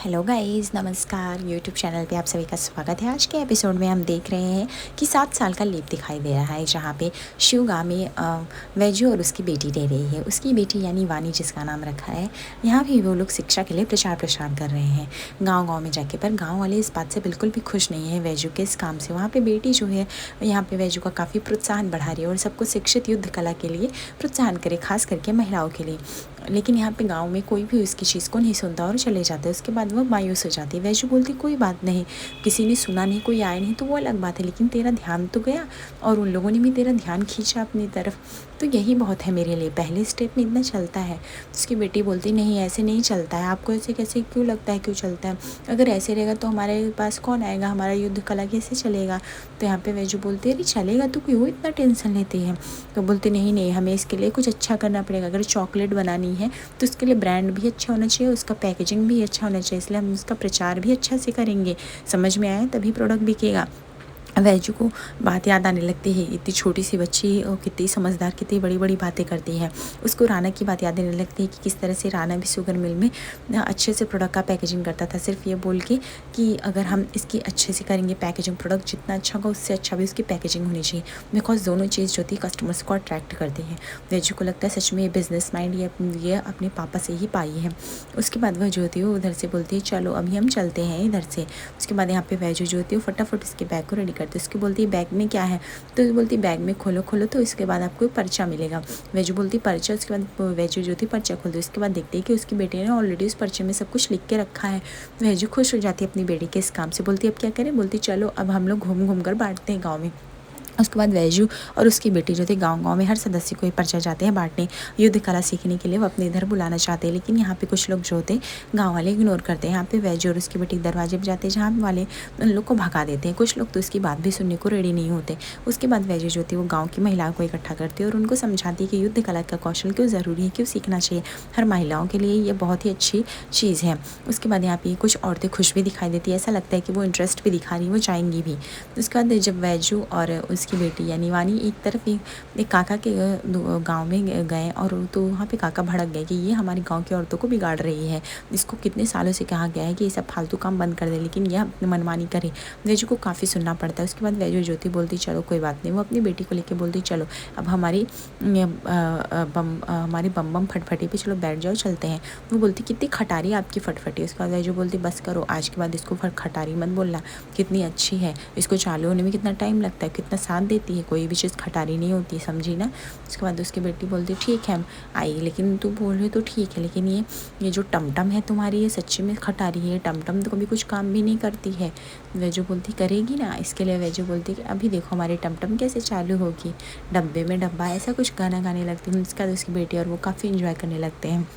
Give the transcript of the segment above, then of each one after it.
Hello guys, नमस्कार। YouTube channel पे आप सभी का स्वागत है। आज के एपिसोड में हम देख रहे हैं कि 7 साल का लीप दिखाई दे रहा है, जहाँ पे शिवगामी वैजू और उसकी बेटी रह रही है। उसकी बेटी यानी वानी, जिसका नाम रखा है। यहाँ भी वो लोग शिक्षा के लिए प्रचार प्रसार कर रहे हैं गाँव-गाँव में जाके, पर गाँव वाले इस बात से बिल्कुल भी खुश नहीं है वैजू के इस काम से। वहाँ पर बेटी जो है, यहाँ पर वैजू का काफ़ी प्रोत्साहन बढ़ा रही है और सबको शिक्षित युद्ध कला के लिए प्रोत्साहन करे, खास करके महिलाओं के लिए। लेकिन यहाँ पे गाँव में कोई भी उसकी चीज़ को नहीं सुनता और चले जाते हैं। उसके बाद वो मायूस हो जाती है। वैजू बोलती कोई बात नहीं, किसी ने सुना नहीं, कोई आया नहीं तो वो अलग बात है, लेकिन तेरा ध्यान तो गया और उन लोगों ने भी तेरा ध्यान खींचा अपनी तरफ, तो यही बहुत है मेरे लिए। पहले स्टेप में इतना चलता है। उसकी बेटी बोलती नहीं, ऐसे नहीं चलता है। आपको ऐसे कैसे क्यों लगता है, क्यों चलता है? अगर ऐसे रहेगा तो हमारे पास कौन आएगा, हमारा युद्ध कला कैसे चलेगा? तो यहाँ पे वैजू बोलती है अरे चलेगा तो क्यों इतना टेंशन लेती है? तो बोलते नहीं नहीं, हमें इसके लिए कुछ अच्छा करना पड़ेगा। अगर चॉकलेट बनानी है तो उसके लिए ब्रांड भी अच्छा होना चाहिए, उसका पैकेजिंग भी अच्छा होना चाहिए, इसलिए हम उसका प्रचार भी अच्छा से करेंगे। समझ में आया, तभी प्रोडक्ट बिकेगा। वैजू को बात याद आने लगती है, इतनी छोटी सी बच्ची और कितनी समझदार, कितनी बड़ी बड़ी बातें करती है। उसको राना की बात याद आने लगती है कि किस तरह से राना भी शुगर मिल में अच्छे से प्रोडक्ट का पैकेजिंग करता था, सिर्फ ये बोल के कि अगर हम इसकी अच्छे से करेंगे पैकेजिंग, प्रोडक्ट जितना अच्छा होगा उससे अच्छा भी उसकी पैकेजिंग होनी चाहिए, बिकॉज दोनों चीज़ जो थी कस्टमर्स को अट्रैक्ट करती है। वैजू को लगता है सच में ये बिजनेस माइंड ये अपने पापा से ही पाई है। उसके बाद वह जो होती है वो उधर से बोलती है चलो अभी हम चलते हैं इधर से। उसके बाद यहाँ पे वैजू जो होती है वो फटाफट उसके बैग को रेडी करती है। उसकी बोलती है बैग में क्या है? तो बोलती है बैग में खोलो खोलो तो इसके बाद आपको पर्चा मिलेगा। वैजू बोलती पर्चा। उसके बाद वैजू जो थी पर्चा खोलती है। उसके बाद देखते हैं कि उसकी बेटी ने ऑलरेडी उस पर्चे में सब कुछ लिख के रखा है। वैजू खुश हो जाती है अपनी बेटी के इस काम से। बोलती है अब क्या करें? बोलती चलो अब हम लोग घूम घूम कर बांटते हैं गाँव में। उसके बाद वैजू और उसकी बेटी जो थी गाँव-गाँव में हर सदस्य को ये पर्चा जाते हैं बांटने, युद्ध कला सीखने के लिए वो अपने इधर बुलाना चाहते हैं। लेकिन यहाँ पे कुछ लोग जो होते हैं गाँव वाले इग्नोर करते हैं। यहाँ पे वैजू और उसकी बेटी दरवाजे पे जाते हैं, जहाँ वाले उन लोग को भगा देते हैं। कुछ लोग तो उसकी बात भी सुनने को रेडी नहीं होते। उसके बाद वैजू जो थी वो गाँव की महिलाओं को इकट्ठा करती है और उनको समझाती है कि युद्ध कला का कौशल क्यों ज़रूरी है, क्यों सीखना चाहिए। हर महिलाओं के लिए ये बहुत ही अच्छी चीज़ है। उसके बाद यहाँ पे कुछ औरतें खुश भी दिखाई देती है, ऐसा लगता है कि वो इंटरेस्ट भी दिखा रही है, वो जाएंगी भी। उसके बाद जब वैजू और उसकी बेटी यानी वानी एक तरफ एक काका के गांव में गए और तो वहाँ पे काका भड़क गए कि ये हमारे गांव की औरतों को बिगाड़ रही है। इसको कितने सालों से कहा गया है कि ये सब फालतू काम बंद कर दे, लेकिन यह अपनी मनमानी करे। वैजू को काफ़ी सुनना पड़ता है। उसके बाद वैजू ज्योति बोलती चलो कोई बात नहीं। वो अपनी बेटी को लेके बोलती चलो अब हमारी बम बम फटफटी पे चलो बैठ जाओ, चलते हैं। वो बोलती कितनी खटारी आपकी फटफटी। उसके बाद वैजू बोलती बस करो, आज के बाद इसको खटारी मत बोलना, कितनी अच्छी है, इसको चालू होने में कितना टाइम लगता है, कितना साथ देती है, कोई भी चीज़ खटारी नहीं होती, समझी ना। उसके बाद उसकी बेटी बोलती ठीक है हम आई, लेकिन तू बोल रही तो ठीक है, लेकिन ये जो टमटम है तुम्हारी, ये सच्ची में खटारी है। टमटम तो कभी कुछ काम भी नहीं करती है। वैजू बोलती करेगी ना। इसके लिए वैजू बोलती कि अभी देखो हमारी टमटम कैसे चालू होगी, डब्बे में डब्बा, ऐसा कुछ गाना गाने लगती है। उसके बाद उसकी बेटी और वो काफ़ी इंजॉय करने लगते हैं।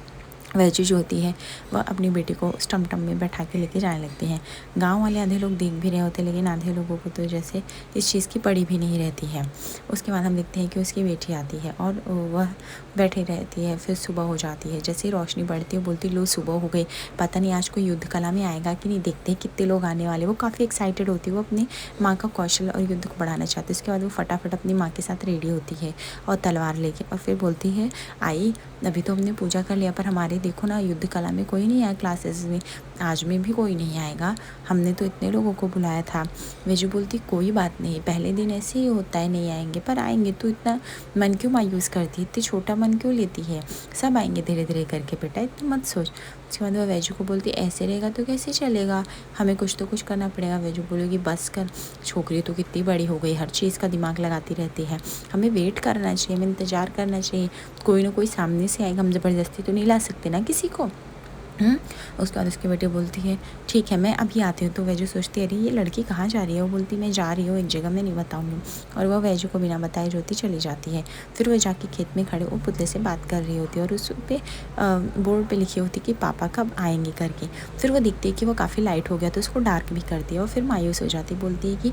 वैजू जो होती है वह अपनी बेटी को उस टमटम में बैठा के लेके जाने लगती हैं। गांव वाले आधे लोग देख भी रहे होते हैं, लेकिन आधे लोगों को तो जैसे इस चीज़ की पड़ी भी नहीं रहती है। उसके बाद हम देखते हैं कि उसकी बेटी आती है और वह बैठी रहती है। फिर सुबह हो जाती है, जैसे ही रोशनी बढ़ती है बोलती लो सुबह हो गई, पता नहीं आज कोई युद्ध कला में आएगा कि नहीं, देखते हैं कितने लोग आने वाले। वो काफ़ी एक्साइटेड होती है, वो अपनी माँ का कौशल और युद्ध को बढ़ाना चाहती है। उसके बाद वो फटाफट अपनी माँ के साथ रेडी होती है और तलवार लेके, और फिर बोलती है आई अभी तो हमने पूजा कर लिया, पर हमारे देखो ना युद्ध कला में कोई नहीं आया, क्लासेस में आज में भी कोई नहीं आएगा, हमने तो इतने लोगों को बुलाया था। वैजू बोलती कोई बात नहीं, पहले दिन ऐसे ही होता है, नहीं आएंगे पर आएंगे, तो इतना मन क्यों मायूस करती है, इतनी छोटा मन क्यों लेती है, सब आएंगे धीरे धीरे करके बेटा, इतना मत सोच। उसके बाद वह वैजू को बोलती ऐसे रहेगा तो कैसे चलेगा, हमें कुछ तो कुछ करना पड़ेगा। वैजू बोलेगी बस कर, छोकरी तो कितनी बड़ी हो गई, हर चीज़ का दिमाग लगाती रहती है, हमें वेट करना चाहिए, हमें इंतज़ार करना चाहिए, कोई ना कोई सामने से आएगा, हम ज़बरदस्ती तो नहीं ला सकते ना किसी को। उसके बाद उसकी बेटी बोलती है ठीक है मैं अभी आती हूँ। तो वैजू सोचती है अरे ये लड़की कहाँ जा रही है। वो बोलती मैं जा रही हूँ एक जगह, मैं नहीं बताऊँगी, और वह वैजू को बिना बताए ज्योति चली जाती है। फिर वह जाके खेत में खड़े वो पुतले से बात कर रही होती है और उस पर बोर्ड पे लिखी होती कि पापा कब आएंगे करके। फिर वो दिखती है कि वो काफ़ी लाइट हो गया तो उसको डार्क भी करती है और फिर मायूस हो जाती है। बोलती है कि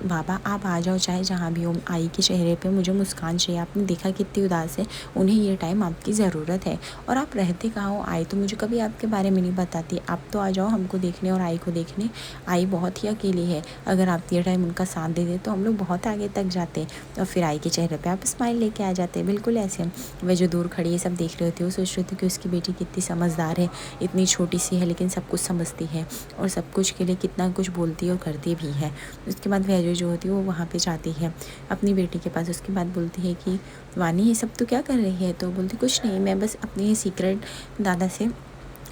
बाबा आप आ जाओ चाहे जहाँ भी हो, आई के चेहरे पर मुझे मुस्कान चाहिए, आपने देखा कितनी उदास है, उन्हें ये टाइम आपकी ज़रूरत है, और आप रहते कहाँ हो, आई तो मुझे कभी आपके बारे में नहीं बताती, आप तो आ जाओ हमको देखने और आई को देखने, आई बहुत ही अकेली है, अगर आप ये टाइम उनका साथ दे दे तो हम लोग बहुत आगे तक जाते। और फिर आई के चेहरे पे आप स्माइल लेके आ जाते। बिल्कुल ऐसे वह जो दूर खड़ी है सब देख रहे होती है, वो सोच रही थी कि उसकी बेटी कितनी समझदार है, इतनी छोटी सी है लेकिन सब कुछ समझती है और सब कुछ के लिए कितना कुछ बोलती है और करती भी है। उसके बाद वह जो होती है वो वहाँ पे जाती है अपनी बेटी के पास। उसके बाद बोलती है कि वानी ये सब तो क्या कर रही है? तो बोलती कुछ नहीं, मैं बस अपनी सीक्रेट दादा से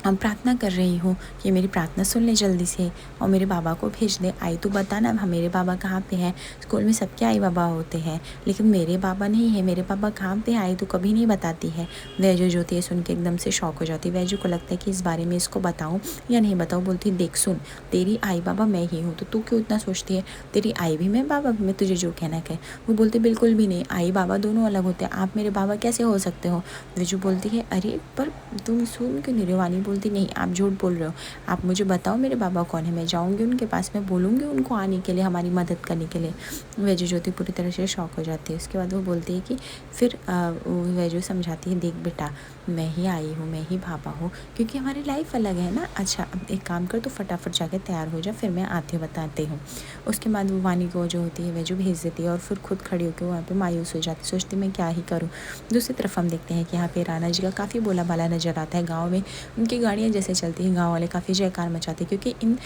प्रार्थना कर रही हूँ कि मेरी प्रार्थना सुन ले जल्दी से और मेरे बाबा को भेज दे। आई तो बता ना मेरे बाबा कहाँ पे हैं? स्कूल में सबके आई बाबा होते हैं लेकिन मेरे बाबा नहीं है, मेरे बाबा कहाँ पे? आई तो कभी नहीं बताती है। वह जो होती है सुन के एकदम से शॉक हो जाती है। वह जो को लगता है कि इस बारे में इसको बताऊँ या नहीं बताऊँ। बोलती देख सुन, तेरी आई बाबा मैं ही हूँ, तो तू क्यों इतना सोचती है? तेरी आई भी मैं, बाबा भी मैं, तुझे जो कहना है। वो बोलते बिल्कुल भी नहीं, आई बाबा दोनों अलग होते हैं, आप मेरे बाबा कैसे हो सकते हो? विजू बोलती है अरे पर तुम सुन क्यों नहीं रहे? वानी बोलती नहीं, आप झूठ बोल रहे हो, आप मुझे बताओ मेरे बाबा कौन है, मैं जाऊंगी उनके पास, मैं बोलूँगी उनको आने के लिए, हमारी मदद करने के लिए। वैजू ज्योति पूरी तरह से शॉक हो जाती है। उसके बाद वो बोलती है कि फिर वैजू समझाती है देख बेटा, मैं ही आई हूँ, मैं ही बाबा हूँ, क्योंकि हमारी लाइफ अलग है ना। अच्छा अब एक काम कर, तो फटाफट जाके तैयार हो जा, फिर मैं आती हूँ बताती हूँ। उसके बाद वो वानी को जो होती है वैजू भेज देती है और फिर खुद खड़ी होकर वहाँ पे मायूस हो जाती, सोचती मैं क्या ही करूँ। दूसरी तरफ हम देखते हैं कि यहाँ पे राणा जी का काफ़ी बोला बाला नज़र आता है। गाँव में उनकी गाड़ियाँ जैसे चलती हैं, गाँव वाले काफ़ी जयकार मचाते हैं, क्योंकि इन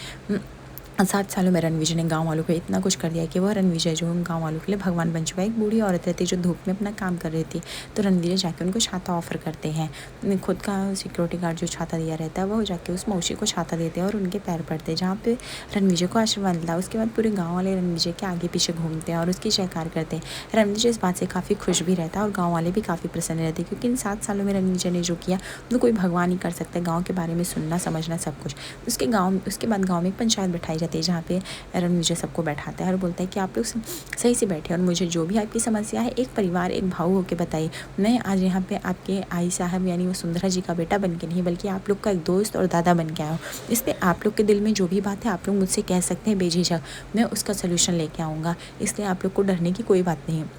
7 सालों में रणविजय ने गांव वालों को इतना कुछ कर दिया कि वह रणविजय जो गांव वालों के लिए भगवान बन चुका है। एक बूढ़ी औरत रहती है जो धूप में अपना काम कर रही थी, तो रणविजय जाके उनको छाता ऑफर करते हैं। खुद का सिक्योरिटी गार्ड जो छाता दिया रहता है वो जाके उस मौसी को छाता देते हैं और उनके पैर पड़ते हैं, जहाँ पे रणविजय को आशीर्वाद मिलता है। उसके बाद पूरे गाँव वाले रणविजय के आगे पीछे घूमते हैं और उसकी जयकार करते हैं। रणविजय इस बात से काफ़ी खुश भी रहता है और गाँव वाले भी काफ़ी प्रसन्न रहते हैं, क्योंकि इन 7 सालों में रणविजय ने जो किया वो कोई भगवान ही कर सकता है। गाँव के बारे में सुनना समझना सब कुछ। उसके बाद गाँव में एक पंचायत बैठाई जाती है, जहाँ पे रणविजय सबको बैठाता है और बोलता है कि आप लोग सही से बैठे और मुझे जो भी आपकी समस्या है एक परिवार एक भाव होकर बताइए। मैं आज यहाँ पे आपके आई साहब यानी वो सुंदरा जी का बेटा बन के नहीं, बल्कि आप लोग का एक दोस्त और दादा बन के आया हूँ। इसलिए आप लोग के दिल में जो भी बात है आप लोग मुझसे कह सकते हैं बेझिझक, मैं उसका सोल्यूशन लेके आऊँगा। इसलिए आप लोग को डरने की कोई बात नहीं है।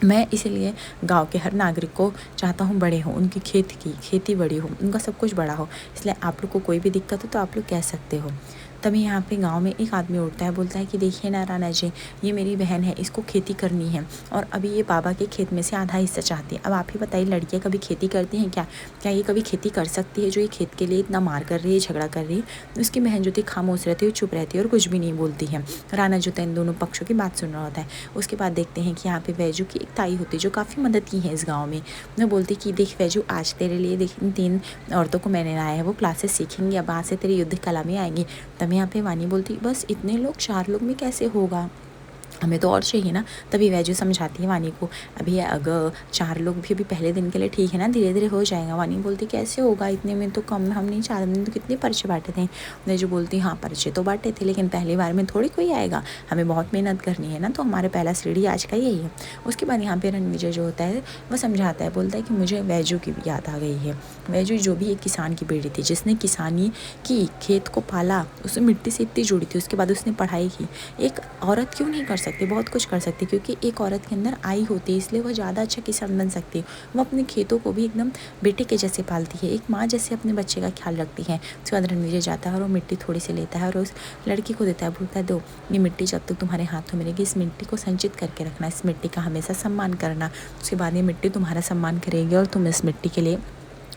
मैं इसीलिए गांव के हर नागरिक को चाहता हूँ बड़े हों, उनकी खेती बड़ी हो, उनका सब कुछ बड़ा हो। इसलिए आप लोग को कोई भी दिक्कत हो तो आप लोग कह सकते हो। तभी यहाँ पे गांव में एक आदमी उठता है, बोलता है कि देखिए ना राणा जी, ये मेरी बहन है, इसको खेती करनी है और अभी ये बाबा के खेत में से आधा हिस्सा चाहती है। अब आप ही बताइए, लड़कियाँ कभी खेती करती हैं क्या? क्या ये कभी खेती कर सकती है जो ये खेत के लिए इतना मार कर रही है, झगड़ा कर रही है? उसकी बहन जो थी खामोश रहती है, चुप रहती है और कुछ भी नहीं बोलती है। राणा जो इन दोनों पक्षों की बात सुन रहा होता है। उसके बाद देखते हैं कि यहाँ पे वैजू की एक ताई होती है जो काफ़ी मदद की है इस गाँव में। मैं बोलती कि देख वैजू, आज तेरे लिए देख इन 3 औरतों को मैंने लाया है, वो क्लासेस सीखेंगी, अब आज से तेरी युद्ध कला में आएंगी। तब यहाँ पे वानी बोलती बस इतने लोग, 4 लोग में कैसे होगा, हमें तो और चाहिए ना। तभी वैजू समझाती है वानी को, अभी अगर 4 लोग भी अभी पहले दिन के लिए ठीक है ना, धीरे धीरे हो जाएगा। वानी बोलती कैसे होगा, इतने में तो कम, हम नहीं 4 दिन तो कितने पर्चे बांटे थे। वैजू बोलती हाँ पर्चे तो बांटे थे, लेकिन पहली बार में थोड़ी कोई आएगा, हमें बहुत मेहनत करनी है ना, तो हमारा पहला सीढ़ी आज का यही है। उसके बाद यहाँ पे रणविजय जो होता है वो समझाता है, बोलता है कि मुझे वैजू की भी याद आ गई है। वैजू जो भी एक किसान की बेटी थी, जिसने किसानी की, खेत को पाला, उसने मिट्टी से इतनी जुड़ी थी, उसके बाद उसने पढ़ाई की। एक औरत क्यों नहीं कर सकती, बहुत कुछ कर सकती, क्योंकि एक औरत के अंदर आई होती है, इसलिए वह ज़्यादा अच्छा किसान बन सकती है। वो अपने खेतों को भी एकदम बेटे के जैसे पालती है, एक माँ जैसे अपने बच्चे का ख्याल रखती है। उसके बाद रणविजय जाता है और वो मिट्टी थोड़ी सी लेता है और उस लड़की को देता है, बोलता है दो, ये मिट्टी जब तक तुम्हारे हाथों में रहेगी, इस मिट्टी को संचित करके रखना, इस मिट्टी का हमेशा सम्मान करना। उसके बाद ये मिट्टी तुम्हारा सम्मान करेगी और तुम इस मिट्टी के लिए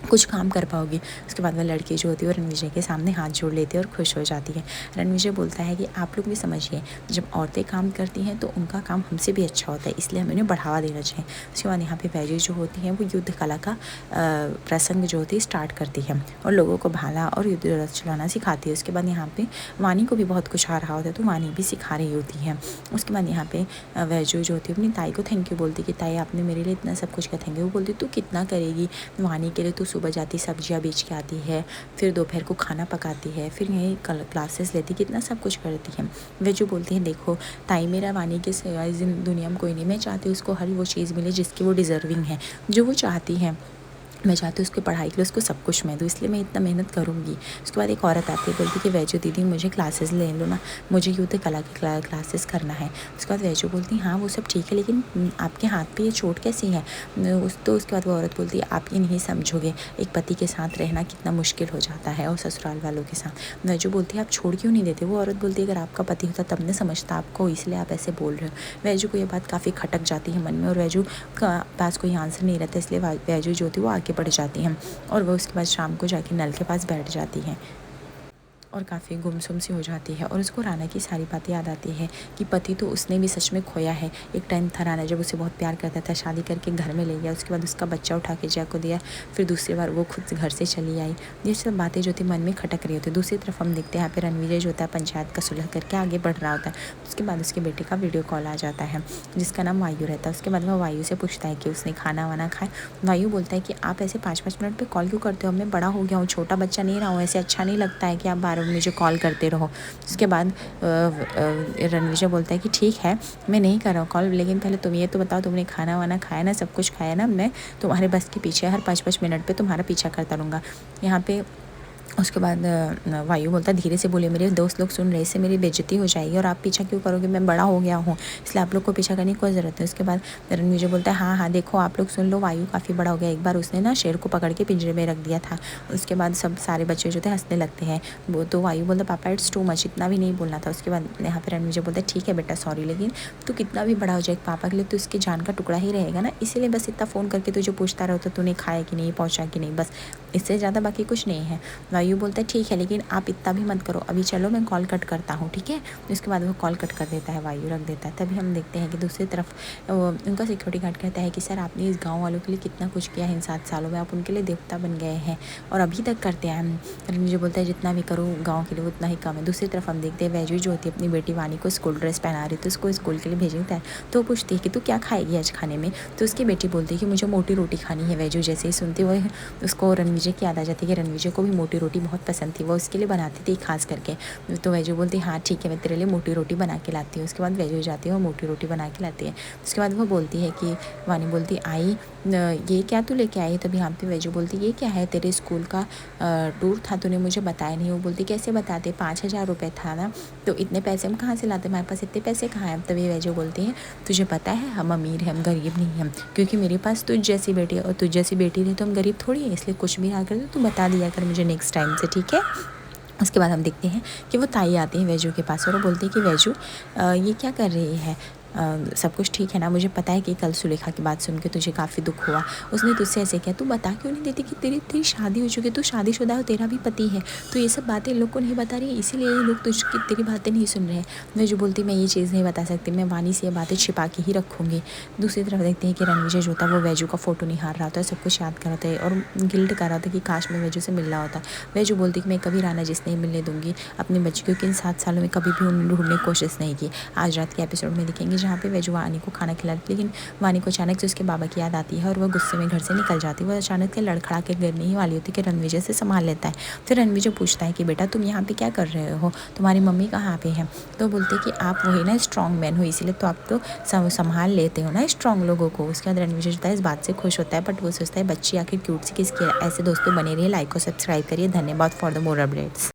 कुछ काम कर पाओगी। उसके बाद वह लड़की जो होती है वो रणविजय के सामने हाथ जोड़ लेती है और खुश हो जाती है। रणविजय बोलता है कि आप लोग भी समझिए, जब औरतें काम करती हैं तो उनका काम हमसे भी अच्छा होता है, इसलिए हमें उन्हें बढ़ावा देना चाहिए। उसके बाद यहाँ पे वैजू जो होती हैं वो युद्ध कला का प्रसंग जो होती है स्टार्ट करती है और लोगों को भाला और युद्ध चलाना सिखाती है। उसके बाद यहाँ पे वानी को भी बहुत कुछ आ रहा होता है, तो वानी भी सिखा रही होती है। उसके बाद यहाँ पे वैजू जो होती है अपनी ताई को थैंक यू बोलती कि ताई आपने मेरे लिए इतना सब कुछ किया, थैंक यू। वो बोलती तू कितना करेगी, वानी के लिए तू सुबह जाती सब्जियां बेच के आती है, फिर दोपहर को खाना पकाती है, फिर यही क्लासेस लेती, कितना सब कुछ करती है। वे जो बोलती हैं देखो ताई, मेरा वानी के सिवाय दुनिया में कोई नहीं, मैं चाहती हूँ उसको हर वो चीज़ मिले जिसकी वो डिज़र्विंग है, जो वो चाहती है। मैं चाहती हूँ उसकी पढ़ाई के लिए उसको सब कुछ मैं दूँ, इसलिए मैं इतना मेहनत करूँगी। उसके बाद एक औरत आती है, बोलती कि वैजू दीदी मुझे क्लासेस ले लो ना, मुझे युद्ध कला की क्लासेस करना है। उसके बाद वैजू बोलती हाँ वो सब ठीक है, लेकिन आपके हाथ पे ये चोट कैसी है? उसके बाद वो औरत बोलती है आप ये नहीं समझोगे, एक पति के साथ रहना कितना मुश्किल हो जाता है और ससुराल वालों के साथ। वैजू बोलती है आप छोड़ क्यों नहीं देते? वो औरत बोलती है अगर आपका पति होता तब नहीं समझता आपको, इसलिए आप ऐसे बोल रहे हो। वैजू को ये बात काफ़ी खटक जाती है मन में, और वैजू का पास कोई आंसर नहीं रहता, इसलिए वैजू जो थी वो आगे बढ़ जाती हैं और वो उसके बाद शाम को जाके नल के पास बैठ जाती हैं और काफ़ी गुमसुम सी हो जाती है। और उसको राना की सारी बातें याद आती है कि पति तो उसने भी सच में खोया है। एक टाइम था राना जब उसे बहुत प्यार करता था, शादी करके घर में ले गया, उसके बाद उसका बच्चा उठा के जया को दिया, फिर दूसरी बार वो खुद घर से चली आई। ये सब बातें जो थी मन में खटक रही होती। दूसरी तरफ हम देखते हैं यहाँ पे रणविजय जो होता है पंचायत का सुलह करके आगे बढ़ रहा होता है। उसके बाद उसके बेटे का वीडियो कॉल आ जाता है जिसका नाम वायु रहता है। उसके बाद वो वायु से पूछता है कि उसने खाना वाना खाया। वायु बोलता है कि आप ऐसे 5-5 मिनट पे कॉल क्यों करते हो? मैं बड़ा हो गया हूँ, छोटा बच्चा नहीं रहा हूँ, ऐसे अच्छा नहीं लगता है कि आप बार बार मुझे कॉल करते रहो। उसके बाद रणविजय बोलता है कि ठीक है मैं नहीं कर रहा हूँ कॉल, लेकिन पहले तुम ये तो बताओ तुमने खाना वाना खाया ना, सब कुछ खाया ना? मैं तुम्हारे बस के पीछे हर 5-5 मिनट पे तुम्हारा पीछा करता रहूँगा यहाँ पे। उसके बाद वायु बोलता धीरे से बोले, मेरे दोस्त लोग सुन रहे, इससे मेरी बेइज्जती हो जाएगी और आप पीछा क्यों करोगे? मैं बड़ा हो गया हूँ, इसलिए आप लोग को पीछा करने की कोई ज़रूरत है। उसके बाद रणविजय बोलता है हाँ हाँ देखो आप लोग सुन लो, वायु काफ़ी बड़ा हो गया, एक बार उसने ना शेर को पकड़ के पिंजरे में रख दिया था। उसके बाद सब सारे बच्चे जो थे हंसने लगते हैं। वो तो वायु बोलता पापा इट्स टू मच, इतना भी नहीं बोलना था। उसके बाद यहाँ पर रणविजय बोलता है ठीक है बेटा सॉरी, लेकिन तू कितना भी बड़ा हो जाए पापा के लिए तो उसकी जान का टुकड़ा ही रहेगा ना, इसीलिए बस इतना फ़ोन करके तुझे पूछता रहो तो तूने खाया कि नहीं, पहुँचा कि नहीं, बस इससे ज़्यादा बाकी कुछ नहीं है। वायु बोलता है ठीक है लेकिन आप इतना भी मत करो, अभी चलो मैं कॉल कट करता हूँ, ठीक है। उसके बाद वो कॉल कट कर देता है, वायु रख देता है। तभी हम देखते हैं कि दूसरी तरफ उनका सिक्योरिटी गार्ड कहता है कि सर आपने इस गाँव वालों के लिए कितना कुछ किया है इन 7 सालों में, आप उनके लिए देवता बन गए हैं और अभी तक करते हैं। मुझे बोलता है जितना भी करो गाँव के लिए उतना ही कम है। दूसरी तरफ हम देखते हैं वैजू जो होती है अपनी बेटी वानी को स्कूल ड्रेस पहना रही थी, उसको स्कूल के लिए भेजनी था, तो पूछती है कि तू क्या खाएगी आज खाने में? तो उसकी बेटी बोलती है कि मुझे मोटी रोटी खानी है। वैजू जैसे ही सुनती वो उसको रणविजय की याद आ जाती है कि रणविजय को भी मोटी रोटी बहुत पसंद थी, वो उसके लिए बनाती थी खास करके। तो वैजू बोलती हाँ ठीक है मैं तेरे लिए मोटी रोटी बना के लाती हूँ। उसके बाद वैजू जाती है और मोटी रोटी बना के लाती है। उसके बाद वो बोलती है कि वानी बोलती आई ये क्या तू लेके आई? तभी यहाँ पे वैजू बोलती ये क्या है? तेरे स्कूल का टूर था, तूने मुझे बताया नहीं। वो बोलती कैसे बताते, 5,000 रुपये था ना, तो इतने पैसे हम कहाँ से लाते, हमारे पास इतने पैसे कहाँ हैं? तभी वैजू बोलती है तुझे पता है हम अमीर हैं, हम गरीब नहीं हैं, क्योंकि मेरे पास तुझ जैसी बेटी है और तुझ जैसी बेटी रही तो हम गरीब थोड़ी है, इसलिए कुछ भी ना कर तू बता दिया कर मुझे नेक्स्ट टाइम से, ठीक है। उसके बाद हम देखते हैं कि वो ताई आती है वैजू के पास और वो बोलती है कि वैजू ये क्या कर रही है? सब कुछ ठीक है ना? मुझे पता है कि कल सुलेखा की बात सुन के तुझे काफ़ी दुख हुआ, उसने तुझसे ऐसे किया, तू बता क्यों नहीं देती कि तेरी शादी हो चुकी है, तू शादीशुदा है, तेरा भी पति है, तो ये सब बातें लोग को नहीं बता रही, इसीलिए ये लोग तेरी बातें नहीं सुन रहे हैं। मैं जो बोलती मैं ये चीज़ नहीं बता सकती, मैं वानी से ये बातें छिपा के ही रखूँगी। दूसरी तरफ देखते हैं कि रणविजय जो था वो वैजू का फ़ोटो निहार रहा होता है, सब कुछ याद कर रहा था और गिल्ट कर रहा था कि काश मैं वैजू से मिल रहा होता। वैजू बोलती कि मैं कभी राना जिस नहीं मिलने दूंगी अपने बच्चे, क्योंकि इन 7 सालों में कभी भी उन्होंने ढूंढने की कोशिश नहीं की। आज रात के एपिसोड में दिखेंगे जहाँ पे वैजू वानी को खाना खिला, लेकिन वानी को अचानक से उसके बाबा की याद आती है और वह गुस्से में घर से निकल जाती है। वो अचानक से लड़खड़ा के गिरने ही वाली होती है कि रणविजय से संभाल लेता है। फिर रणविजय पूछता है कि बेटा तुम यहाँ पे क्या कर रहे हो, तुम्हारी मम्मी कहाँ पे है? तो बोलते कि आप वही ना स्ट्रॉन्ग मैन हो, इसीलिए तो आप तो संभाल लेते हो ना स्ट्रॉन्ग लोगों को। उसके बाद रणविजय जो है इस बात से खुश होता है, बट वो सोचता है बच्ची आखिर क्यूट सी किसकी है। ऐसे दोस्तों बने रहिए, लाइक और सब्सक्राइब करिए। धन्यवाद फॉर द मोर अपडेट्स।